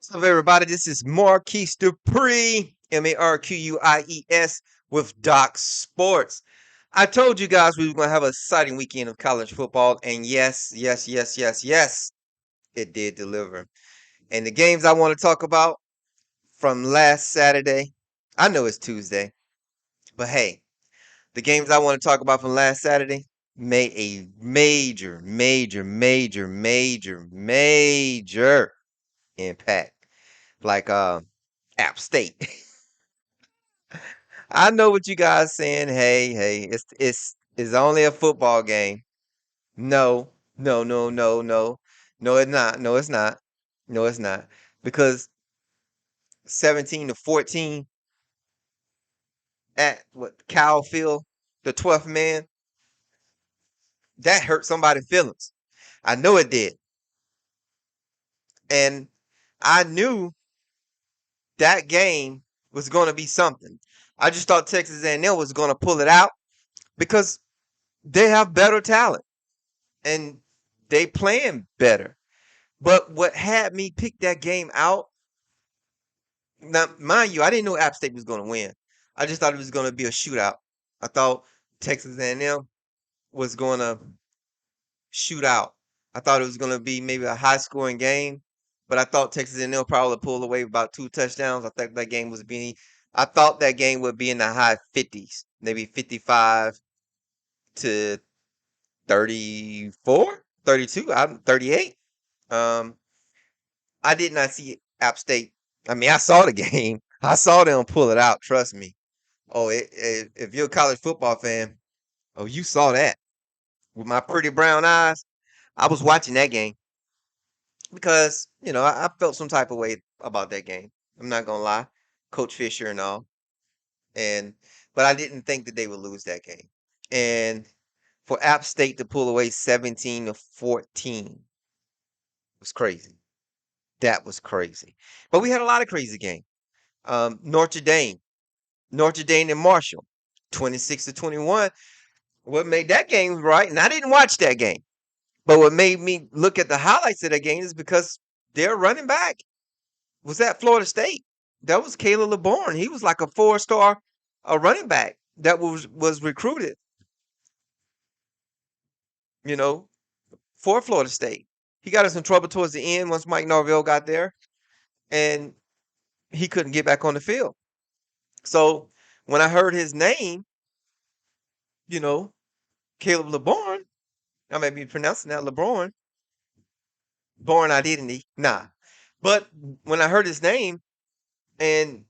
What's up, everybody? This is Marquise Dupree, Marquies, with Doc Sports. I told you guys we were going to have an exciting weekend of college football, and yes, it did deliver. And the games I want to talk about from last Saturday, I know it's Tuesday, but hey, the games I want to talk about from last Saturday made a major impact. Like App State. I know what you guys saying. Hey, it's only a football game. No, no. No, it's not. No, it's not. No, it's not. Because 17-14 at what Kyle Field, the 12th man, that hurt somebody's feelings. I know it did. And I knew that game was going to be something. I just thought Texas A&M was going to pull it out because they have better talent and they playing better. But what had me pick that game out, now mind you, I didn't know App State was going to win. I just thought it was going to be a shootout. I thought Texas A&M was going to shoot out. I thought it was going to be maybe a high scoring game, but I thought Texas A&M probably pulled away with about 2 touchdowns. I thought that game would be in the high 50s, maybe 55 to 34, 32, 38. Um, I did not see App State. I mean, I saw the game. I saw them pull it out. Trust me. Oh, if you're a college football fan, oh, you saw that with my pretty brown eyes. I was watching that game because I felt some type of way about that game. I'm not gonna lie, Coach Fisher and all, and but I didn't think that they would lose that game. And for App State to pull away 17-14 was crazy. That was crazy. But we had a lot of crazy games. Notre Dame, Notre Dame and Marshall, 26-21. What made that game right? And I didn't watch that game, but what made me look at the highlights of that game is because their running back was at Florida State. That was Caleb LeBourne. He was like a 4-star running back that was recruited, you know, for Florida State. He got us in trouble towards the end once Mike Norvell got there, and he couldn't get back on the field. So when I heard his name, you know, Caleb LeBourne, I may be pronouncing that LeBron, born identity, nah. But when I heard his name and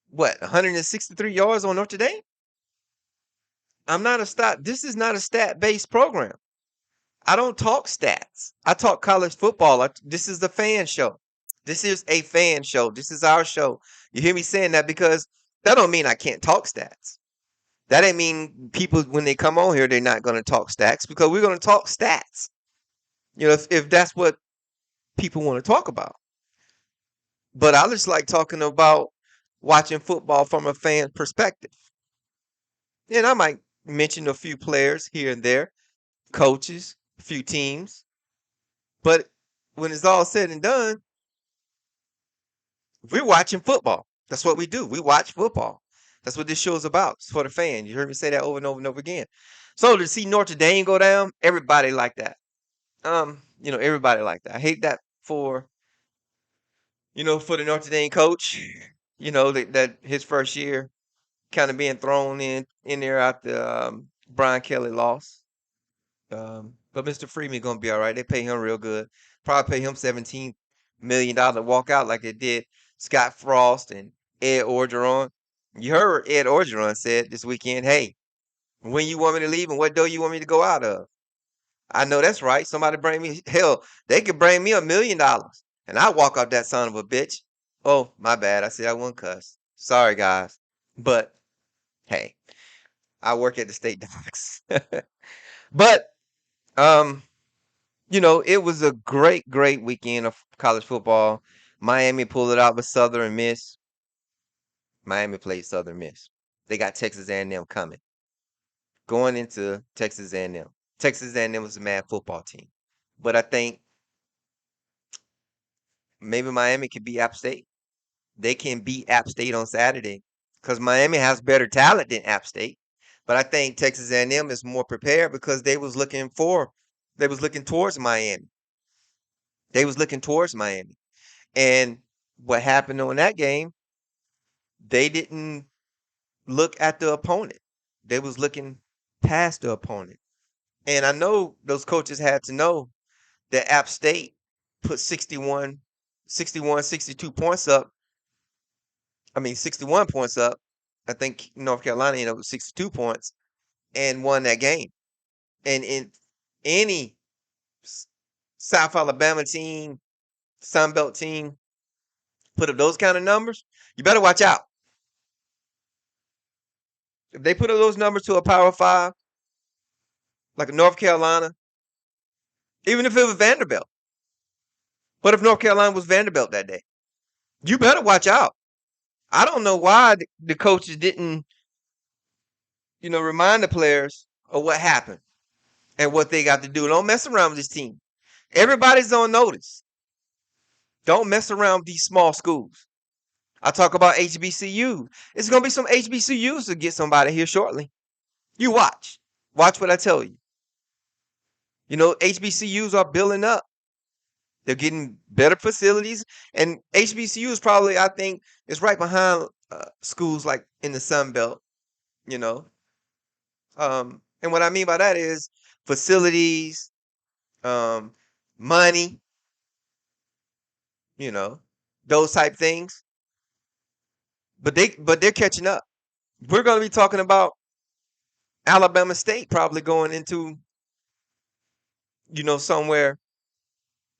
163 yards on Notre Dame, I'm not a stat. This is not a stat based program. I don't talk stats. I talk college football. This is the fan show. This is a fan show. This is our show. You hear me saying that because that don't mean I can't talk stats. That ain't mean people when they come on here they're not going to talk stats because we're going to talk stats. If that's what people want to talk about. But I just like talking about watching football from a fan perspective. And I might mention a few players here and there, coaches, a few teams. But when it's all said and done, we're watching football. That's what we do. We watch football. That's what this show is about. It's for the fan. You heard me say that over and over and over again. So to see Notre Dame go down, everybody like that. Everybody like that. I hate that for the Notre Dame coach. That his first year kind of being thrown in there after Brian Kelly lost. But Mr. Freeman gonna be all right. They pay him real good. Probably pay him $17 million to walk out like they did Scott Frost and Ed Orgeron. You heard Ed Orgeron said this weekend, "Hey, when you want me to leave and what door you want me to go out of?" I know that's right. Somebody bring me hell. They could bring me $1 million, and I walk out that son of a bitch. Oh, my bad. I said I wouldn't cuss. Sorry, guys. But hey, I work at the state docks. But um, it was a great weekend of college football. Miami pulled it out with Southern Miss. Miami played Southern Miss. They got Texas A&M coming. Going into Texas A&M. Texas A&M was a mad football team. But I think maybe Miami can beat App State. They can beat App State on Saturday because Miami has better talent than App State. But I think Texas A&M is more prepared because they was looking towards Miami. They was looking towards Miami. And what happened on that game, they didn't look at the opponent. They was looking past the opponent. And I know those coaches had to know that App State put 62 points up. I mean, 61 points up. I think North Carolina ended up with 62 points and won that game. And in any South Alabama team, Sun Belt team, put up those kind of numbers, you better watch out. If they put up those numbers to a Power 5, like North Carolina, even if it was Vanderbilt, what if North Carolina was Vanderbilt that day? You better watch out. I don't know why the coaches didn't, remind the players of what happened and what they got to do. Don't mess around with this team. Everybody's on notice. Don't mess around with these small schools. I talk about HBCU. It's going to be some HBCUs to get somebody here shortly. You watch. Watch what I tell you. HBCUs are building up. They're getting better facilities. And HBCUs probably, I think, is right behind schools like in the Sun Belt, you know. And what I mean by that is facilities, money, those type things. But they're catching up. We're going to be talking about Alabama State probably going into, somewhere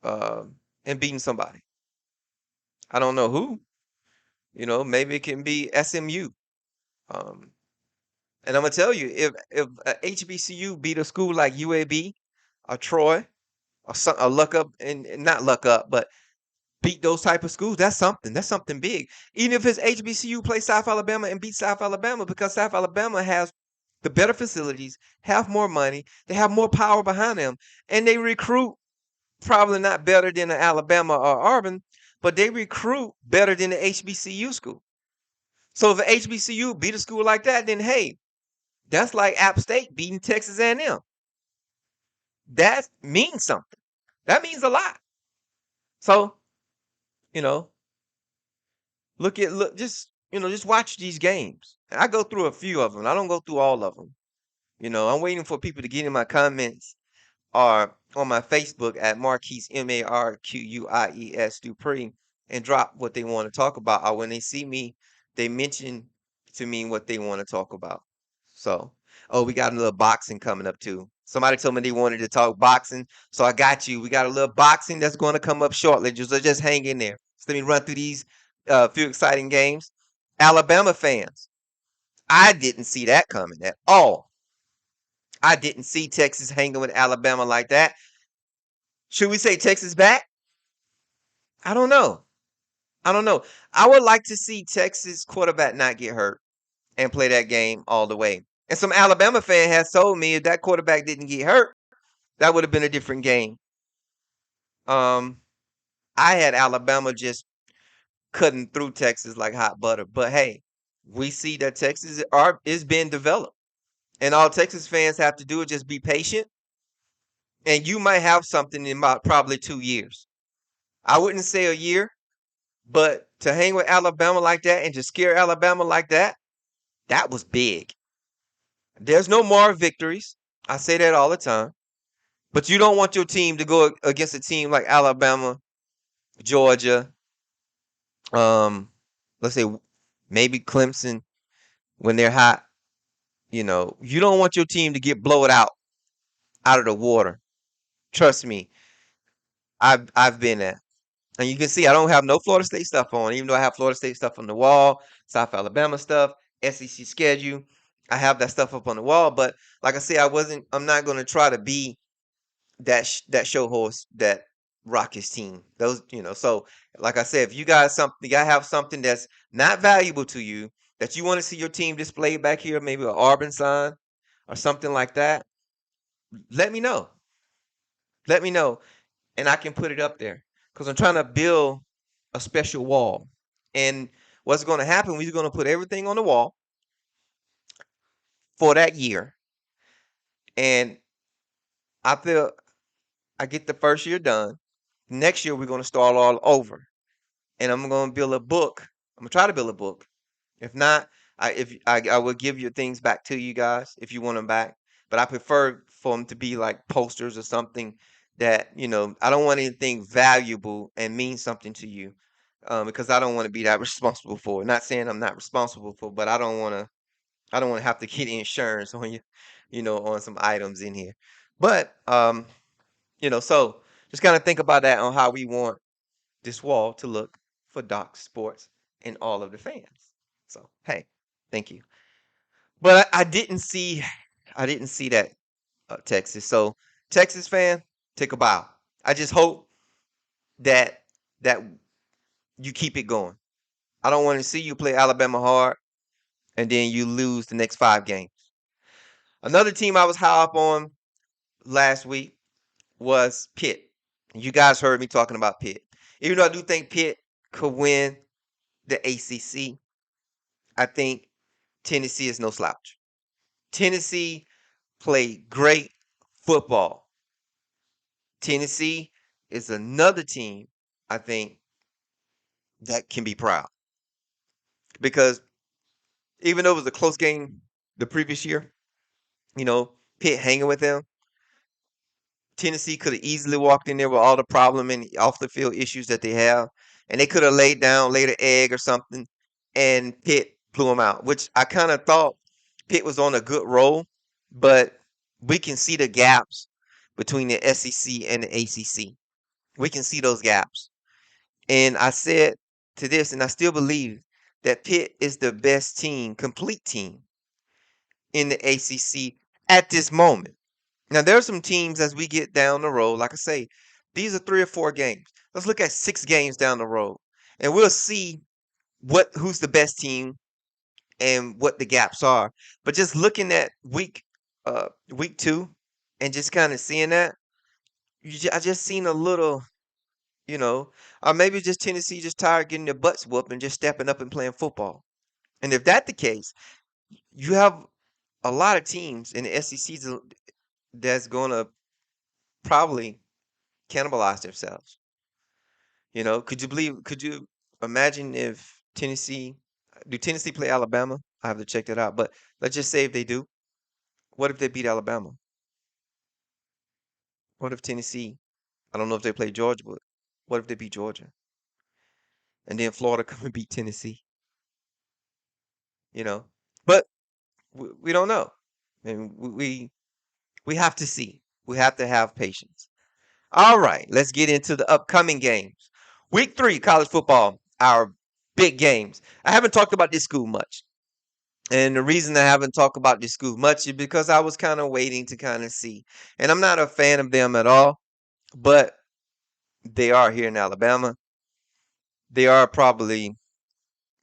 and beating somebody. I don't know who. Maybe it can be SMU. Um, and I'm gonna tell you, if a HBCU beat a school like UAB or Troy or Luck Up and not Luck Up, but beat those type of schools, that's something. That's something big. Even if it's HBCU play South Alabama and beat South Alabama, because South Alabama has the better facilities, have more money, they have more power behind them, and they recruit probably not better than an Alabama or Auburn, but they recruit better than the HBCU school. So if an HBCU beat a school like that, then hey, that's like App State beating Texas A&M. That means something. That means a lot. So, you know, just watch these games. I go through a few of them. I don't go through all of them. I'm waiting for people to get in my comments or on my Facebook at Marquise Marquis Dupree and drop what they want to talk about. Or when they see me, they mention to me what they want to talk about. So, oh, we got a little boxing coming up too. Somebody told me they wanted to talk boxing, so I got you. We got a little boxing that's going to come up shortly. Just hang in there. So let me run through these few exciting games. Alabama fans, I didn't see that coming at all. I didn't see Texas hanging with Alabama like that. Should we say Texas back? I don't know. I would like to see Texas quarterback not get hurt and play that game all the way. And some Alabama fan has told me if that quarterback didn't get hurt, that would have been a different game. I had Alabama just cutting through Texas like hot butter. But hey, we see that Texas is being developed. And all Texas fans have to do is just be patient. And you might have something in about probably 2 years. I wouldn't say a year, but to hang with Alabama like that and to scare Alabama like that was big. There's no more victories. I say that all the time. But you don't want your team to go against a team like Alabama, Georgia, let's say maybe Clemson when they're hot. You don't want your team to get blown out of the water. Trust me, I've been there. And you can see I don't have no Florida State stuff on, even though I have Florida State stuff on the wall, South Alabama stuff, SEC schedule. I have that stuff up on the wall. But like I said, I'm not going to try to be that show horse that rock his team. So like I said, if you guys have something that's not valuable to you, that you want to see your team displayed back here, maybe an Auburn sign or something like that, let me know. Let me know, and I can put it up there because I'm trying to build a special wall. And what's going to happen, we're going to put everything on the wall for that year. And I feel I get the first year done. Next year, we're going to start all over. And I'm going to build a book. I'm going to try to build a book. If not, I will give your things back to you guys if you want them back. But I prefer for them to be like posters or something that, I don't want anything valuable and mean something to you, because I don't want to be that responsible for it. Not saying I'm not responsible for, but I don't want to have to get insurance on you, on some items in here. But so just kind of think about that on how we want this wall to look for Doc Sports and all of the fans. So hey, thank you. But I didn't see that, Texas. So Texas fan, take a bow. I just hope that that you keep it going. I don't want to see you play Alabama hard and then you lose the next 5 games. Another team I was high up on last week was Pitt. You guys heard me talking about Pitt. Even though I do think Pitt could win the ACC, I think Tennessee is no slouch. Tennessee played great football. Tennessee is another team I think that can be proud because even though it was a close game the previous year, you know, Pitt hanging with them, Tennessee could have easily walked in there with all the problem and off the field issues that they have, and they could have laid an egg or something, and Pitt blew them out. Which I kind of thought Pitt was on a good roll, but we can see the gaps between the SEC and the ACC. We can see those gaps, and I said to this, and I still believe that Pitt is the best team, complete team in the ACC at this moment. Now there are some teams as we get down the road, like I say, these are 3 or 4 games. Let's look at 6 games down the road, and we'll see who's the best team and what the gaps are. But just looking at week 2 and just kind of seeing that, I just seen a little, or maybe just Tennessee just tired getting their butts whooped and just stepping up and playing football. And if that's the case, you have a lot of teams in the SEC that's going to probably cannibalize themselves. Could you imagine if do Tennessee play Alabama? I have to check that out. But let's just say if they do, what if they beat Alabama? What if Tennessee, I don't know if they play Georgia, but what if they beat Georgia? And then Florida come and beat Tennessee, you know? But we don't know. And we have to see. We have to have patience. All right, let's get into the upcoming games. Week 3, college football, our big games. I haven't talked about this school much. And the reason I haven't talked about this school much is because I was kind of waiting to kind of see. And I'm not a fan of them at all, but they are here in Alabama. They are probably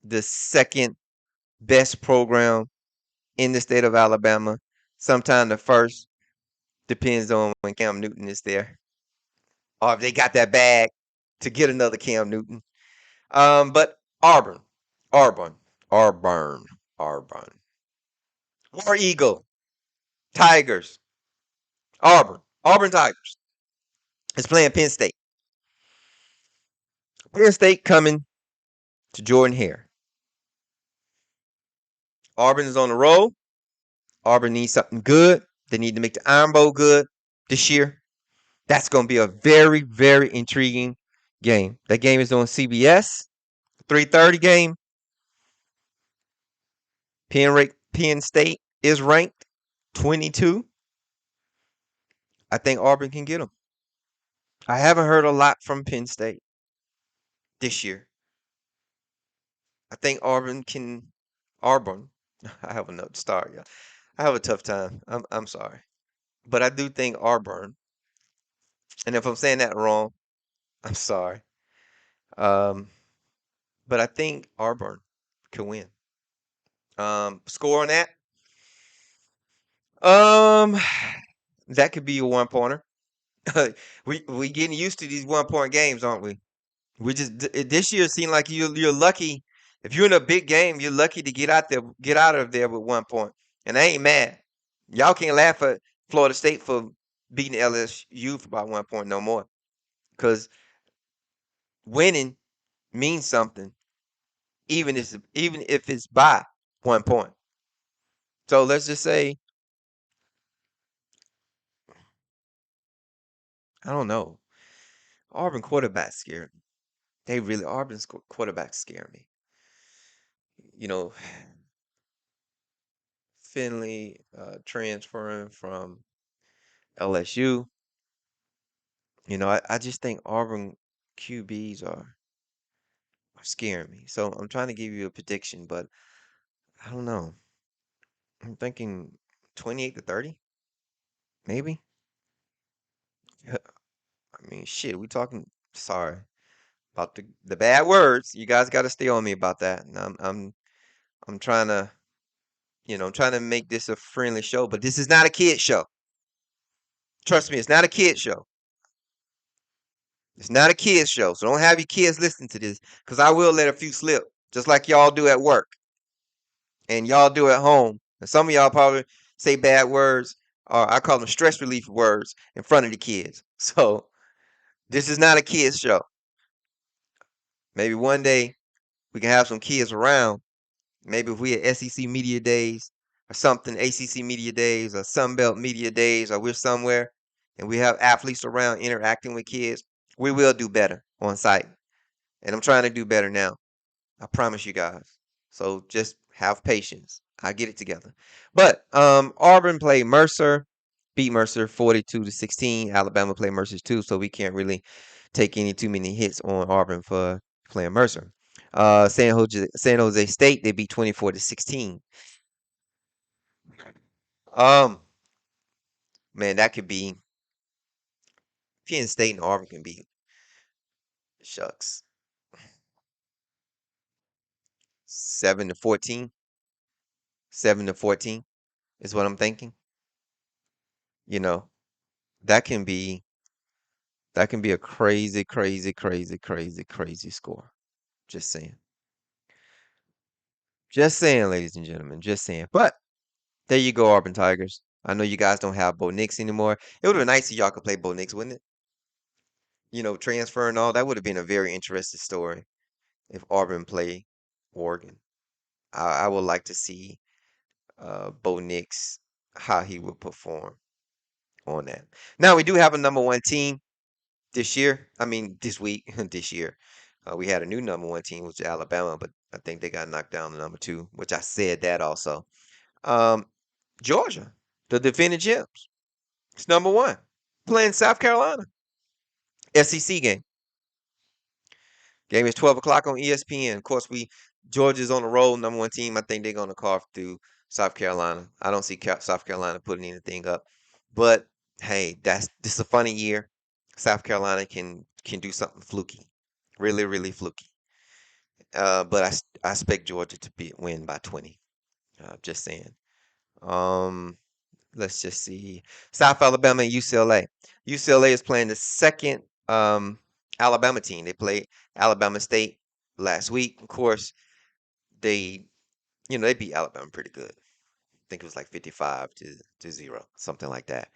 the second best program in the state of Alabama. Sometime the first, depends on when Cam Newton is there, or if they got that bag to get another Cam Newton. But Auburn, Auburn, Auburn, Auburn, War Eagle, Tigers, Auburn Tigers is playing Penn State. Penn State coming to Jordan Hare. Auburn is on the roll. Auburn needs something good. They need to make the Iron Bowl good this year. That's going to be a very, very intriguing game. That game is on CBS. 3:30 game. Penn State is ranked 22. I think Auburn can get them. I haven't heard a lot from Penn State this year. I think Auburn can. Auburn. I have another start, yeah. I have a tough time. I'm sorry, but I do think Auburn. And if I'm saying that wrong, I'm sorry. Um, but I think Auburn can win. Score on that. Um, that could be a 1 pointer. we getting used to these 1 point games, aren't we? This year seemed like you're lucky. If you're in a big game, you're lucky to get out of there with 1 point. And I ain't mad. Y'all can't laugh at Florida State for beating LSU for about 1 point no more. Because winning means something, even if it's by 1 point. So let's just say, I don't know. Auburn quarterbacks scare me. Auburn's quarterbacks scare me. You know, Finley transferring from LSU. I just think Auburn QBs are scaring me. So I'm trying to give you a prediction, but I don't know. I'm thinking 28-30, maybe. I mean, shit, we talking. Sorry about the bad words. You guys got to stay on me about that. And I'm trying to, I'm trying to make this a friendly show, but this is not a kid show. Trust me, it's not a kid show. It's not a kids show, so don't have your kids listen to this, because I will let a few slip, just like y'all do at work and y'all do at home. And some of y'all probably say bad words, or I call them stress relief words, in front of the kids. So this is not a kids show. Maybe one day we can have some kids around. Maybe if we at SEC Media Days or something, ACC Media Days or Sunbelt Media Days, or we're somewhere and we have athletes around interacting with kids, we will do better on site. And I'm trying to do better now. I promise you guys. So just have patience. I get it together. But Auburn played Mercer, beat Mercer 42-16. Alabama played Mercer too, so we can't really take any too many hits on Auburn for playing Mercer. San Jose State, they beat 24-16. Um, man, that could be Penn State and Auburn can be shucks 7-14. 7-14 is what I'm thinking. You know, that can be That can be a crazy, crazy, crazy, crazy, crazy score. Just saying. Just saying, ladies and gentlemen. Just saying. But there you go, Auburn Tigers. I know you guys don't have Bo Nix anymore. It would have been nice if y'all could play Bo Nix, wouldn't it? Transfer and all. That would have been a very interesting story if Auburn played Oregon. I would like to see Bo Nix, how he would perform on that. Now, we do have a number one team this year. I mean, this week, this year. We had a new number one team, which is Alabama, but I think they got knocked down to number two, which I said that also. Um, Georgia, the defending champs, it's number one, playing South Carolina. SEC game. Game is 12 o'clock on ESPN. Of course, Georgia's on the roll, number one team. I think they're going to carve through South Carolina. I don't see South Carolina putting anything up, but hey, this is a funny year. South Carolina can do something fluky, really, really fluky. But I expect Georgia to win by 20. Just saying. Um, let's just see. South Alabama and UCLA. UCLA is playing the second Alabama team. They played Alabama State last week. Of course, they beat Alabama pretty good. I think it was like 55-0, something like that.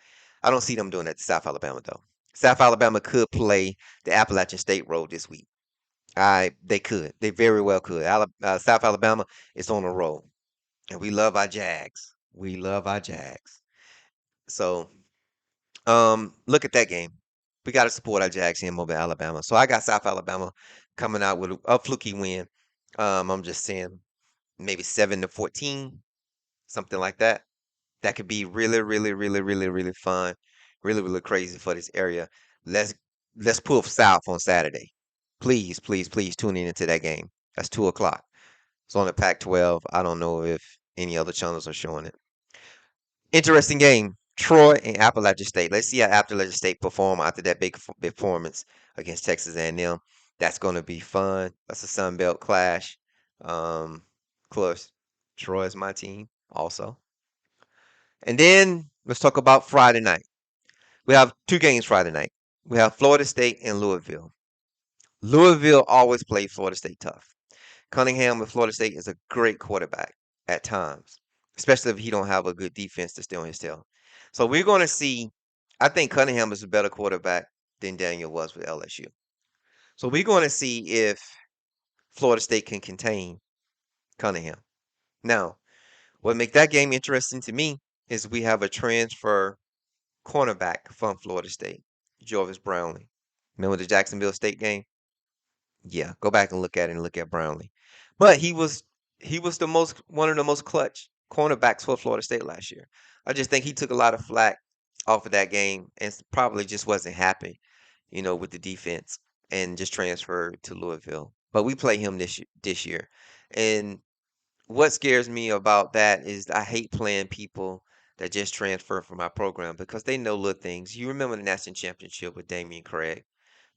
I don't see them doing that to South Alabama though. South Alabama could play the Appalachian State Road this week. They could. They very well could. South Alabama is on a roll, and we love our Jags. We love our Jags. So, look at that game. We got to support our Jags here in Mobile, Alabama. So I got South Alabama coming out with a fluky win. I'm just saying maybe 7-14, something like that. That could be really, really, really, really, really fun, really, really crazy for this area. Let's let's pull south on Saturday. Please, please, please tune in into that game. That's 2 o'clock. It's on the Pac-12. I don't know if any other channels are showing it. Interesting game. Troy and Appalachian State. Let's see how Appalachian State perform after that big performance against Texas A&M. That's going to be fun. That's a Sun Belt clash. Of course, Troy is my team also. And then let's talk about Friday night. We have two games Friday night. We have Florida State and Louisville. Louisville always plays Florida State tough. Cunningham with Florida State is a great quarterback at times, especially if he don't have a good defense to stay on his tail. So we're going to see. I think Cunningham is a better quarterback than Daniel was with LSU. So we're going to see if Florida State can contain Cunningham. Now, what make that game interesting to me is we have a transfer cornerback from Florida State, Jarvis Brownlee. Remember the Jacksonville State game? Yeah, go back and look at it and look at Brownlee. But he was the most one of the most clutch cornerbacks for Florida State last year. I just think he took a lot of flack off of that game and probably just wasn't happy, with the defense and just transferred to Louisville. But we play him this year. And what scares me about that is I hate playing people that just transfer from my program because they know little things. You remember the national championship with Damian Craig?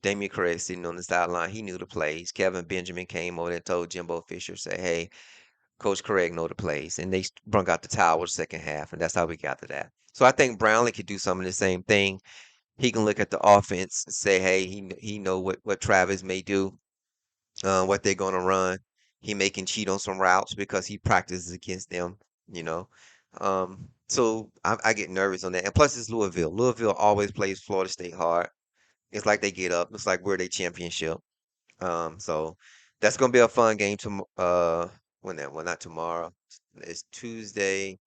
Damian Craig sitting on the sideline, he knew the plays. Kevin Benjamin came over and told Jimbo Fisher, say, "Hey, Coach Craig know the plays," and they brung out the towel the second half, and that's how we got to that. So I think Brownlee could do some of the same thing. He can look at the offense and say, "Hey, he know what Travis may do, what they're gonna run. He may can cheat on some routes because he practices against them, you know." So I get nervous on that. And plus, it's Louisville. Louisville always plays Florida State hard. It's like they get up. It's like we're their championship. So that's gonna be a fun game when that well not tomorrow. It's Tuesday,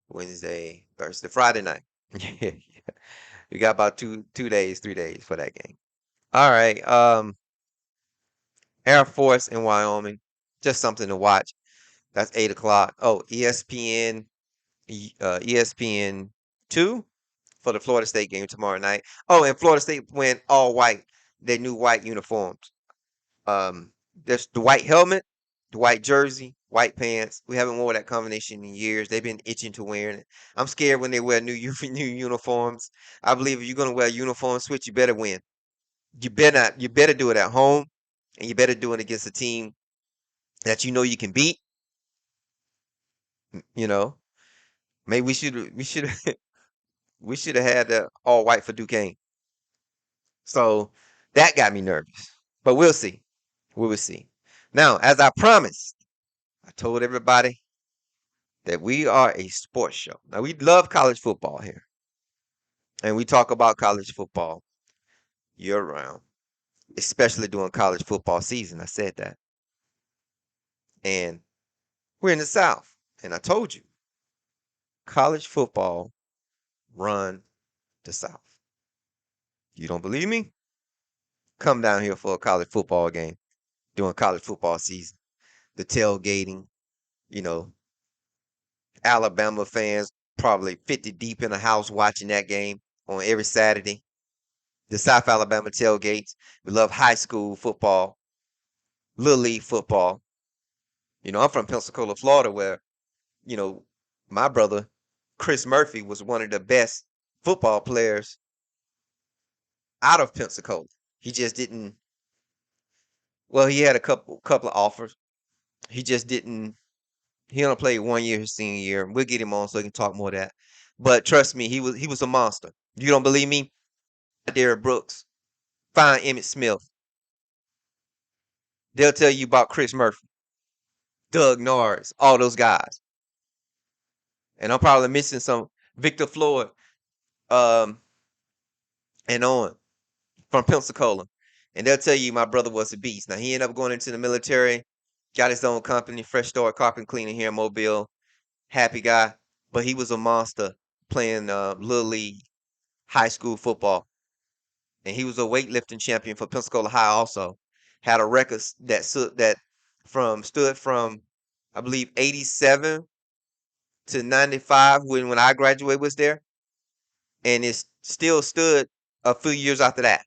Wednesday, Thursday, Friday night. Yeah, we got about 2 days, 3 days for that game. All right. Air Force in Wyoming. Just something to watch. That's 8 o'clock. Oh, ESPN, ESPN two for the Florida State game tomorrow night. Oh, and Florida State went all white. Their new white uniforms. There's the white helmet, the white jersey, white pants. We haven't worn that combination in years. They've been itching to wearing it. I'm scared when they wear new uniforms. I believe if you're gonna wear a uniform switch, you better win. You better not. You better do it at home, and you better do it against a team that you know you can beat. You know, maybe we should we should have had the all white for Duquesne. So that got me nervous. But we'll see. We will see. Now, as I promised, I told everybody that we are a sports show. Now, we love college football here, and we talk about college football year round, especially during college football season. I said that. And we're in the South, and I told you college football run the South. You don't believe me? Come down here for a college football game during college football season. The tailgating, you know, Alabama fans probably 50 deep in a house watching that game on every Saturday. The South Alabama tailgates. We love high school football, little league football. I'm from Pensacola, Florida, where, you know, my brother, Chris Murphy, was one of the best football players out of Pensacola. He just didn't, well, he had a couple of offers. He just didn't, he only played 1 year his senior year. We'll get him on so he can talk more of that. But trust me, he was a monster. You don't believe me? Derrick Brooks, find Emmett Smith. They'll tell you about Chris Murphy, Doug Norris, all those guys. And I'm probably missing some Victor Floyd, um, and on from Pensacola. And they'll tell you my brother was a beast. Now he ended up going into the military, got his own company, Fresh Start Carpet Cleaning here in Mobile. Happy guy, but he was a monster playing little league, high school football, and he was a weightlifting champion for Pensacola High. Also, had a record that stood from I believe 87 to 95 when I graduated was there, and it still stood a few years after that.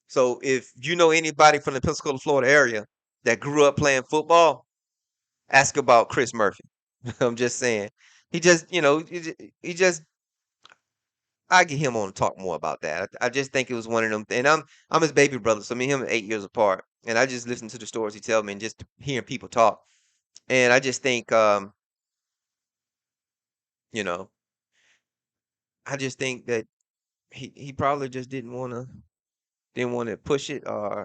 So if you know anybody from the Pensacola, Florida area that grew up playing football, ask about Chris Murphy. I'm just saying. He just, he just I get him on to talk more about that. I just think it was one of them, and I'm his baby brother, so me and him are 8 years apart, and I just listen to the stories he tell me and just hearing people talk, and I just think, you know, I just think that he probably just didn't want to didn't want to push it. I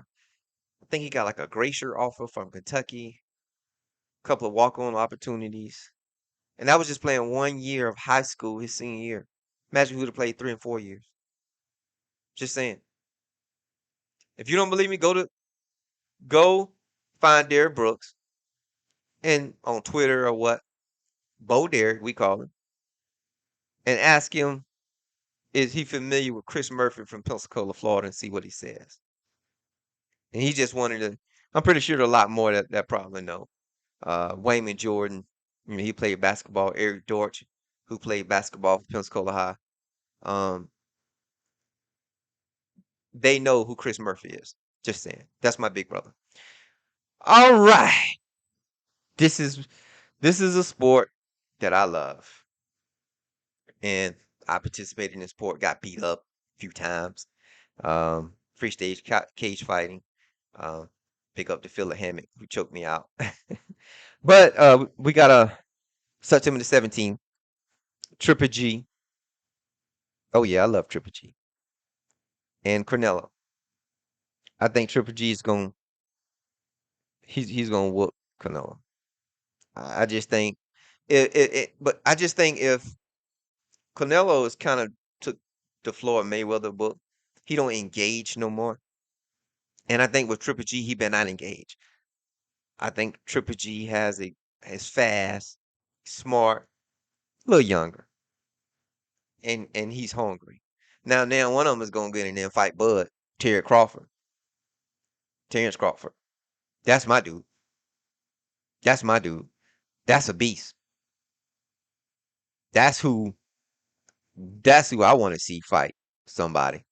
think he got like a Glacier offer from Kentucky, a couple of walk-on opportunities, and that was just playing 1 year of high school his senior year. Imagine who would have played 3 and 4 years. Just saying. If you don't believe me, go find Derrick Brooks and on Twitter or what, Bo Derrick, we call him, and ask him, is he familiar with Chris Murphy from Pensacola, Florida, and see what he says. And he just wanted to. I'm pretty sure there's a lot more that probably know. Wayman Jordan, he played basketball. Eric Dortch, who played basketball for Pensacola High. Um, they know who Chris Murphy is. Just saying. That's my big brother. All right. This is a sport that I love. And I participated in this sport, got beat up a few times. Free stage cage fighting. Um, pick up the Philip Hammock who choked me out. But we got a September the 17th, Triple G. Oh yeah, I love Triple G. And Cornello. I think Triple G is going he's gonna whoop Canelo. I just think but I just think if Canelo is kind of took the Floyd Mayweather book, he don't engage no more. And I think with Triple G, he been not engaged. I think Triple G is fast, smart, a little younger, and he's hungry. Now one of them is gonna get in there and fight Bud, Terry Crawford, Terrence Crawford. That's my dude. That's my dude. That's a beast. That's who that's who I want to see fight somebody.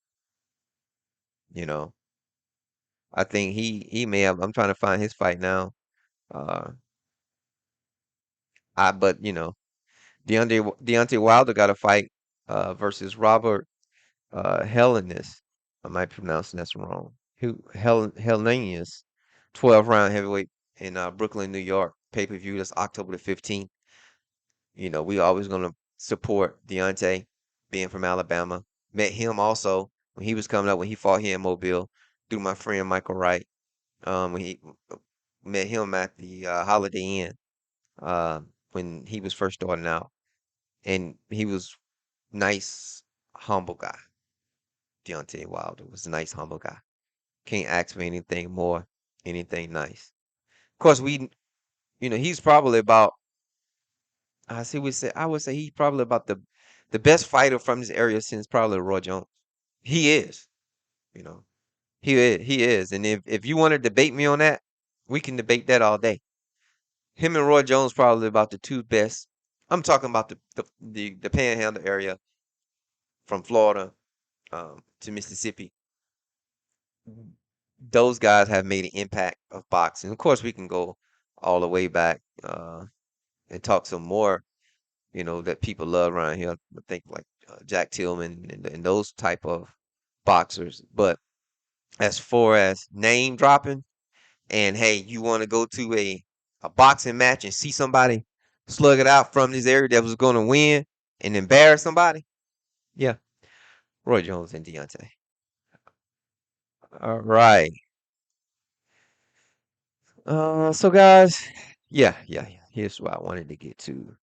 You know, I think he may have. I'm trying to find his fight now. Uh, but Deontay Wilder got a fight versus Robert Helenius. I might be pronouncing this wrong. Who Helenius, 12 round heavyweight in Brooklyn, New York. Pay-per-view. That's October the 15th. We always gonna support Deontay, being from Alabama. Met him also when he was coming up when he fought here in Mobile through my friend Michael Wright. When he met him at the Holiday Inn when he was first starting out, and he was nice, humble guy. Deontay Wilder was a nice, humble guy. Can't ask for anything more, anything nice. Of course, he's probably about. I would say he's probably about the best fighter from this area since probably Roy Jones. He is, you know, he is. And if you want to debate me on that, we can debate that all day. Him and Roy Jones probably about the two best. I'm talking about the Panhandle area from Florida to Mississippi. Those guys have made an impact of boxing. Of course, we can go all the way back and talk some more. That people love around here. I think like Jack Tillman and those type of boxers. But as far as name dropping, and hey, you want to go to a boxing match and see somebody slug it out from this area that was going to win and embarrass somebody? Yeah, Roy Jones and Deontay. All right. So guys, yeah. Here's what I wanted to get to.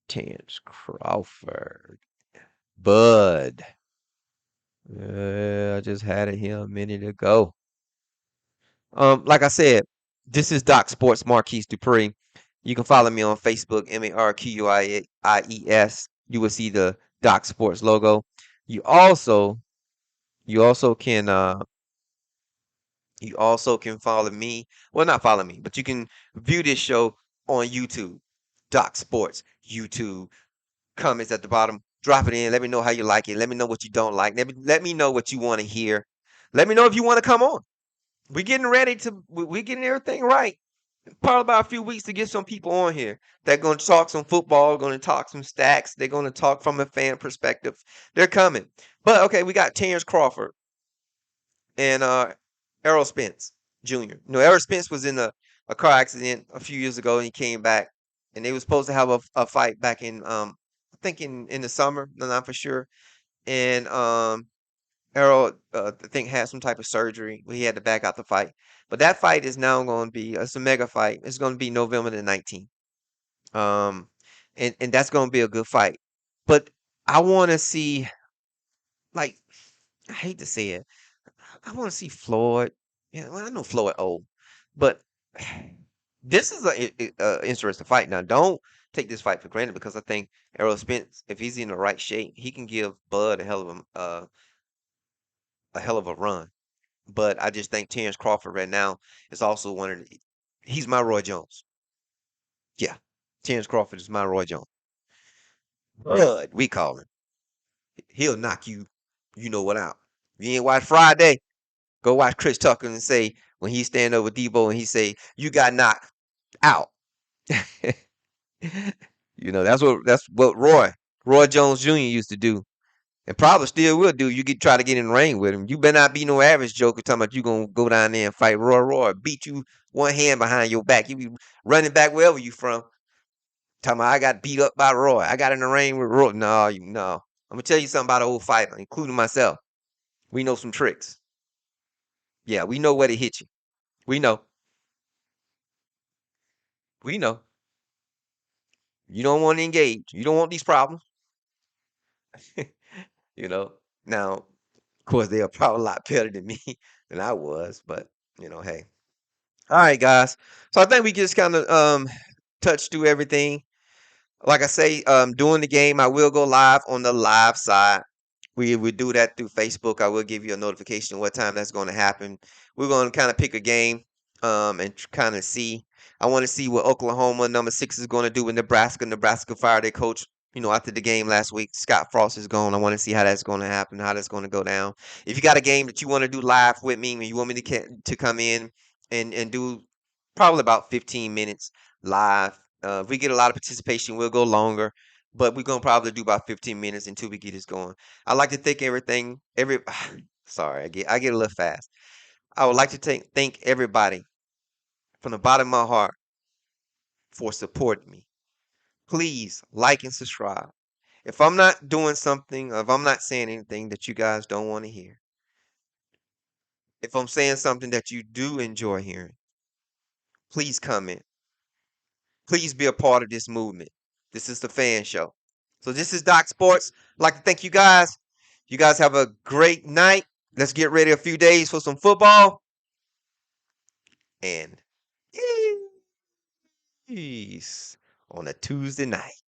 Terrence Crawford, Bud. I just had it here a minute ago. Like I said, this is Doc Sports Marquise Dupree. You can follow me on Facebook, MARQUIES. You will see the Doc Sports logo. You also you also can uh you also can follow me. Well, not follow me, but you can view this show on YouTube. Doc Sports YouTube. Comments at the bottom. Drop it in. Let me know how you like it. Let me know what you don't like. Let me know what you want to hear. Let me know if you want to come on. We're getting ready to. We're getting everything right. Probably about a few weeks to get some people on here. They're going to talk some football. Going to talk some stacks. They're going to talk from a fan perspective. They're coming. But okay, we got Terrence Crawford and Errol Spence Jr. Errol Spence was in a car accident a few years ago, and he came back, and they were supposed to have a fight back in I think in the summer, no, not for sure. And Errol, I think, had some type of surgery. He had to back out the fight. But that fight is now going to be it's a mega fight. It's going to be November the 19th. Um, and that's going to be a good fight. But I want to see, like, I hate to say it, I want to see Floyd. Yeah, well, I know Floyd old, but this is a interesting fight. Now, don't take this fight for granted because I think Errol Spence, if he's in the right shape, he can give Bud a hell of a run. But I just think Terrence Crawford right now is also one of he's my Roy Jones. Yeah, Terrence Crawford is my Roy Jones. Bud, we call him. He'll knock you, you know what out. If you ain't watch Friday, go watch Chris Tucker and say when he stand over Debo and he say you got knocked out. That's what Roy Jones Jr. used to do, and probably still will do. You try to get in the ring with him. You better not be no average joker talking about you gonna go down there and fight Roy, beat you one hand behind your back. You be running back wherever you from. Talking about I got beat up by Roy. I got in the ring with Roy. No. I'm gonna tell you something about an old fighter, including myself. We know some tricks. Yeah, we know where to hit you. We know. We know. You don't want to engage. You don't want these problems. you know. Now, of course, they are probably a lot better than me than I was, but hey. All right, guys. So I think we just kind of touched through everything. Like I say, during the game, I will go live on the live side. We would do that through Facebook. I will give you a notification what time that's going to happen. We're going to kind of pick a game and kind of see. I want to see what Oklahoma #6 is going to do with Nebraska. Nebraska fired their coach, after the game last week. Scott Frost is gone. I want to see how that's going to happen, how that's going to go down. If you got a game that you want to do live with me, and you want me to come in and do probably about 15 minutes live. If we get a lot of participation, we'll go longer, but we're gonna probably do about 15 minutes until we get this going. I like to thank sorry, I get a little fast. I would like to thank everybody from the bottom of my heart for supporting me. Please like and subscribe. If I'm not doing something, or if I'm not saying anything that you guys don't want to hear, if I'm saying something that you do enjoy hearing, please comment. Please be a part of this movement. This is the fan show. So this is Doc Sports. I'd like to thank you guys. You guys have a great night. Let's get ready a few days for some football. And peace on a Tuesday night.